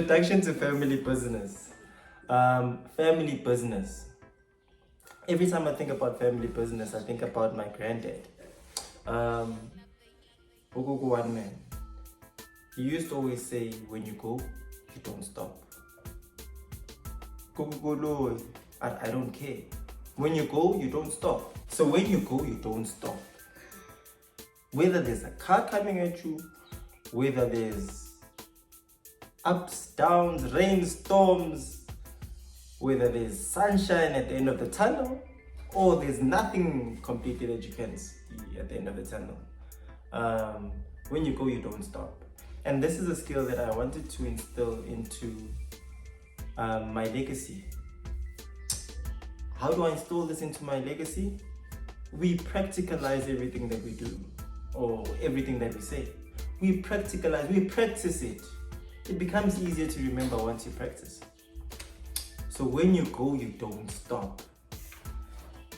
introduction to family business. Family business. Every time I think about family business, I think about my granddad. Ogogo one man. He used to always say, when you go, you don't stop. Gogo, I don't care. When you go, you don't stop. So when you go, you don't stop. Whether there's a car coming at you, whether there's ups, downs, rainstorms, whether there's sunshine at the end of the tunnel, or there's nothing completely that you can see at the end of the tunnel. When you go, you don't stop. And this is a skill that I wanted to instill into my legacy. How do I install this into my legacy? We practicalize everything that we do, or everything that we say. We practicalize, we practice it. It becomes easier to remember once you practice. So when you go, you don't stop.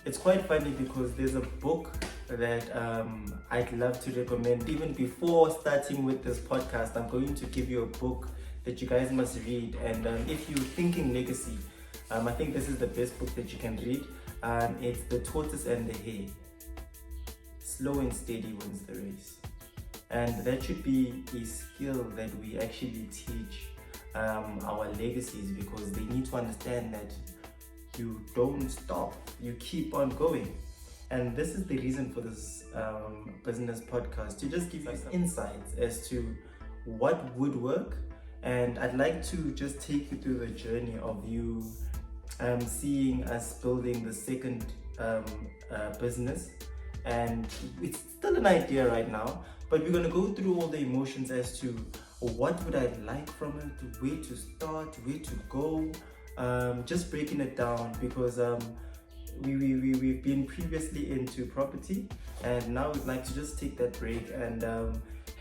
It's quite funny because there's a book that I'd love to recommend. Even before starting with this podcast, I'm going to give you a book that you guys must read. And if you're thinking legacy, I think this is the best book that you can read. It's The Tortoise and the Hare. Slow and steady wins the race. And that should be a skill that we actually teach our legacies, because they need to understand that you don't stop, you keep on going. And this is the reason for this business podcast, to just give you some insights as to what would work. And I'd like to just take you through the journey of you seeing us building the second business. And it's still an idea right now, but we're going to go through all the emotions as to what would I like from it, where to start, where to go, just breaking it down, because we've been previously into property, and now we'd like to just take that break and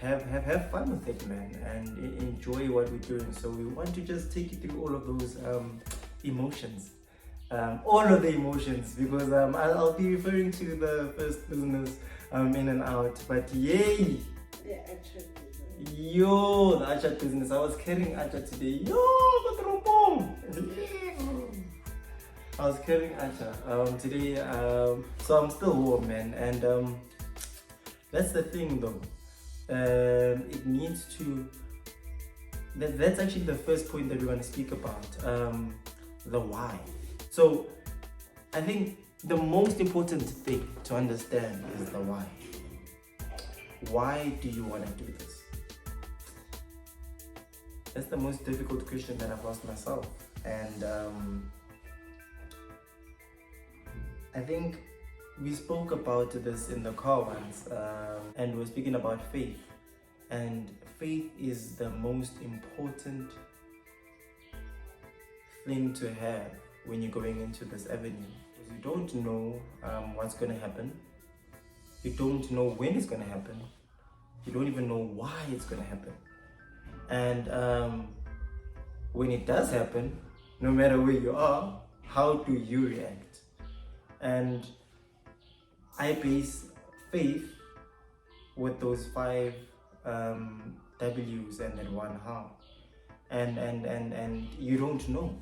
have fun with it, man, and enjoy what we're doing. So we want to just take you through all of those emotions. All of the emotions, because I'll be referring to the first business in and out, but yay! The actual business. Yo, the Acha business. I was carrying Acha today. Yo, Katropong! I was carrying Acha today, so I'm still warm, man, and that's the thing though. It needs to, that's actually the first point that we're going to speak about, the why. So I think the most important thing to understand is the why. Why do you want to do this? That's the most difficult question that I've asked myself. And I think we spoke about this in the car once, and we're speaking about faith. And faith is the most important thing to have when you're going into this avenue. Because you don't know what's going to happen. You don't know when it's going to happen. You don't even know why it's going to happen. And when it does happen, no matter where you are, how do you react? And I base faith with those 5 W's and then 1 how. And you don't know.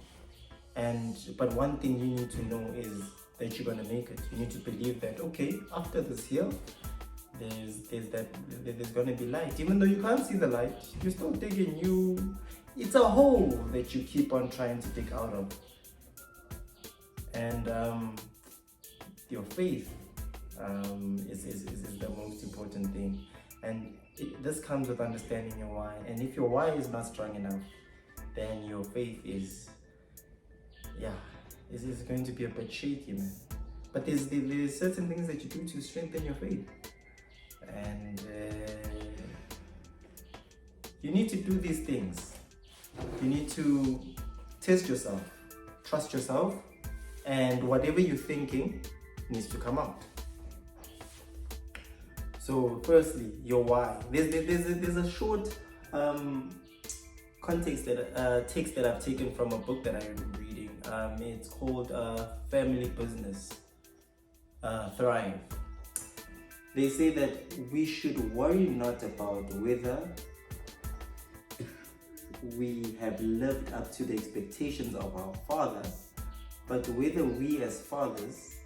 But one thing you need to know is that you're gonna make it. You need to believe that, okay, after this hill, there's gonna be light. Even though you can't see the light, you're still digging. It's a hole that you keep on trying to dig out of. And your faith is the most important thing. And this comes with understanding your why. And if your why is not strong enough, then your faith is going to be a bit shaky, man. But there's certain things that you do to strengthen your faith. And you need to do these things. You need to test yourself, trust yourself, and whatever you're thinking needs to come out. So firstly, your why. There's a short text that I've taken from a book that I'm reading. It's called Family Business, Thrive. They say that we should worry not about whether we have lived up to the expectations of our father, but whether we as fathers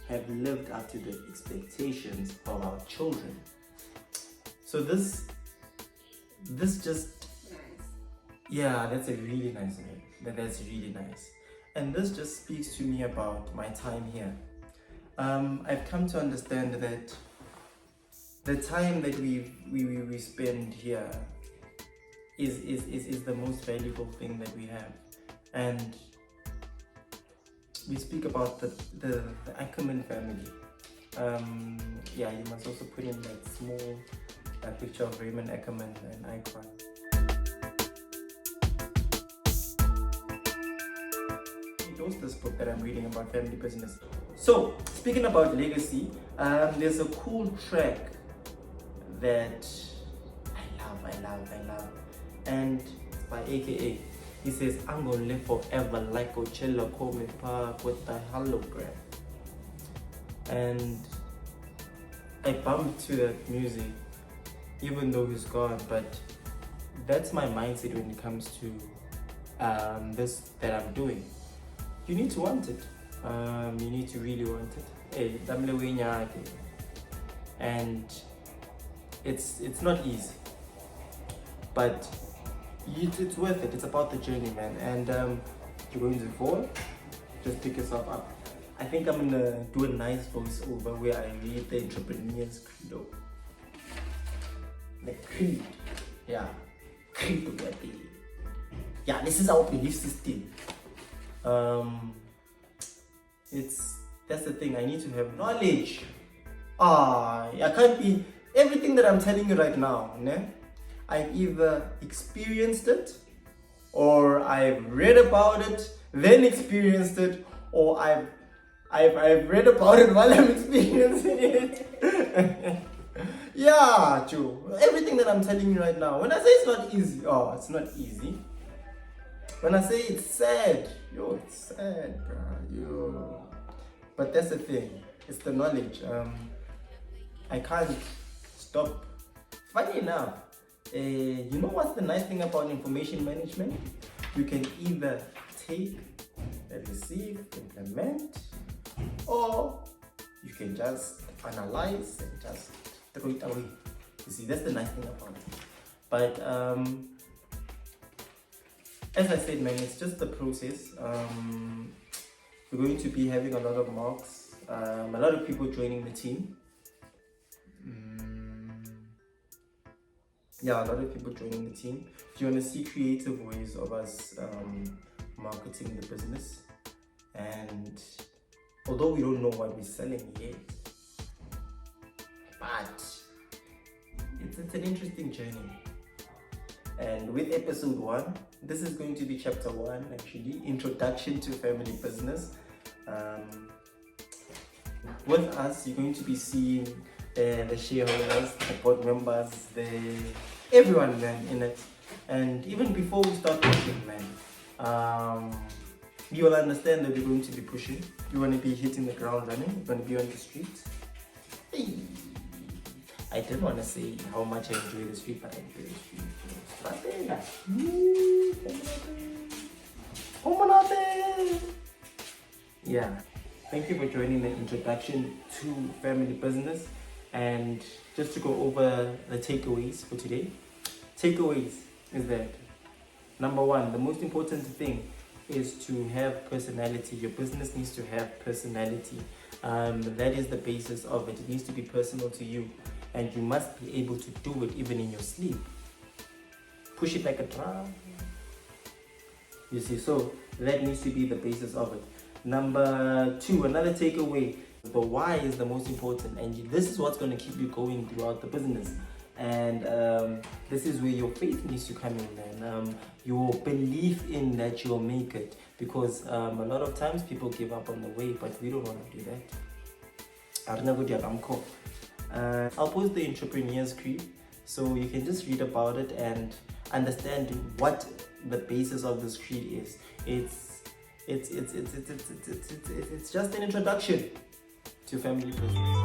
have lived up to the expectations of our children. So this just, yeah, that's a really nice one. That's really nice. And this just speaks to me about my time here. I've come to understand that the time that we spend here is the most valuable thing that we have. And we speak about the Ackerman family. Yeah, you must also put in that small picture of Raymond Ackerman and icon. This book that I'm reading about family business. So, speaking about legacy, there's a cool track that I love, and it's by AKA. He says, "I'm gonna live forever like Coachella Come Park with the hologram." And I bumped to that music, even though he's gone. But that's my mindset when it comes to this that I'm doing. You need to want it. You need to really want it. Hey, and it's not easy, but it's worth it. It's about the journey, man. And you're going to fall, just pick yourself up. I think I'm gonna do a nice voiceover where I read the entrepreneur's credo. The creed. Yeah. Creed. Yeah, this is our belief system. That's the thing. I need to have knowledge. I can't be everything that I'm telling you right now. Ne? I've either experienced it, or I've read about it, then experienced it, or I've read about it while I'm experiencing it. Yeah, Joe. Everything that I'm telling you right now. When I say it's not easy, it's not easy. When I say it's sad, it's sad, bro, But that's the thing, it's the knowledge. I can't stop. Funny enough, you know what's the nice thing about information management? You can either take, receive, implement, or you can just analyze and just throw it away. You see, that's the nice thing about it. But as I said, man, it's just the process. We're going to be having a lot of mocks, a lot of people joining the team. Yeah, a lot of people joining the team. If you want to see creative ways of us marketing the business, and although we don't know what we're selling yet, but it's an interesting journey. And with episode 1, this is going to be chapter 1, actually, introduction to family business. With us, you're going to be seeing the shareholders, the board members, everyone, man, in it. And even before we start pushing, man, you will understand that we're going to be pushing. You want to be hitting the ground running. You're going to be on the street. Hey. I didn't want to say how much I enjoy the street, but I enjoy the street. Yeah, thank you for joining the introduction to family business. And just to go over the takeaways for today. Takeaways is that, number 1, the most important thing is to have personality. Your business needs to have personality. That is the basis of it. It needs to be personal to you, and you must be able to do it even in your sleep. Push it like a drum. You see, so that needs to be the basis of it. Number 2, another takeaway, the why is the most important, and this is what's going to keep you going throughout the business. And this is where your faith needs to come in, and your belief in that you'll make it, because a lot of times people give up on the way, but we don't want to do that. I'll post the Entrepreneur's Creed, so you can just read about it and understand what the basis of this creed is. It's just an introduction to family business.